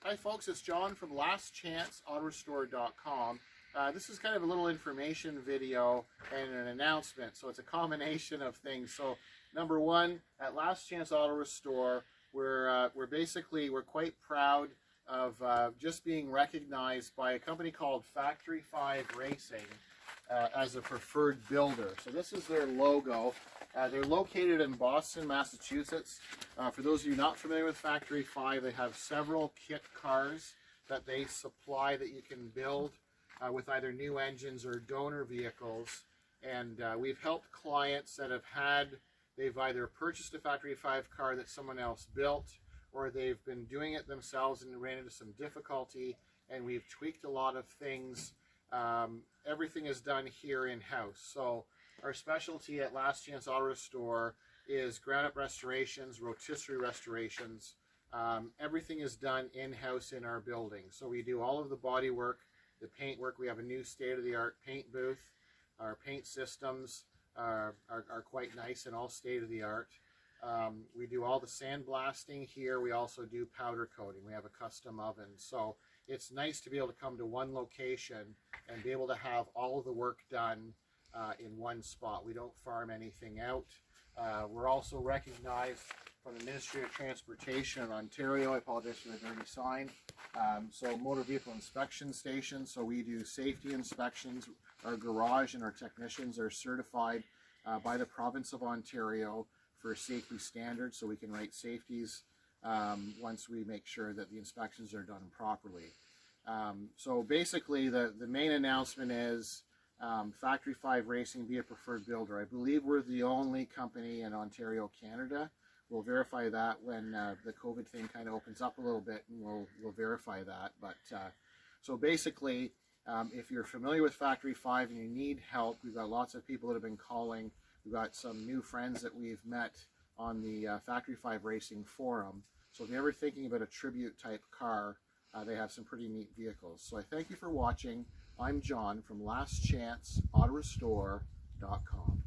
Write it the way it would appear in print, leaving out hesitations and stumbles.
Hi folks, it's John from lastchanceautorestore.com. This is kind of a little information video and an announcement, so it's a combination of things. So number one, at Last Chance Auto Restore, we're quite proud of just being recognized by a company called Factory 5 Racing as a preferred builder. So this is their logo. They're located in Boston, Massachusetts. For those of you not familiar with Factory 5, they have several kit cars that they supply that you can build with either new engines or donor vehicles. And we've helped clients that they've either purchased a Factory 5 car that someone else built, or they've been doing it themselves and ran into some difficulty, and we've tweaked a lot of things. Everything is done here in-house. So our specialty at Last Chance Auto Restore is ground-up restorations, rotisserie restorations. Everything is done in-house in our building. So we do all of the body work, the paint work. We have a new state-of-the-art paint booth. Our paint systems are quite nice and all state-of-the-art. We do all the sandblasting here. We also do powder coating. We have a custom oven. So it's nice to be able to come to one location and be able to have all of the work done in one spot. We don't farm anything out. We're also recognized from the Ministry of Transportation in Ontario. I apologize for the dirty sign. So motor vehicle inspection station. So we do safety inspections. Our garage and our technicians are certified by the province of Ontario for safety standards, so we can write safeties once we make sure that the inspections are done properly. So basically the main announcement is Factory 5 Racing, be a preferred builder. I believe we're the only company in Ontario, Canada. We'll verify that when the COVID thing kind of opens up a little bit, and we'll verify that. But so basically, if you're familiar with Factory 5 and you need help, we've got lots of people that have been calling. We've got some new friends that we've met on the Factory 5 Racing forum. So if you're ever thinking about a tribute type car, they have some pretty neat vehicles. So I thank you for watching. I'm John from lastchanceautorestore.com.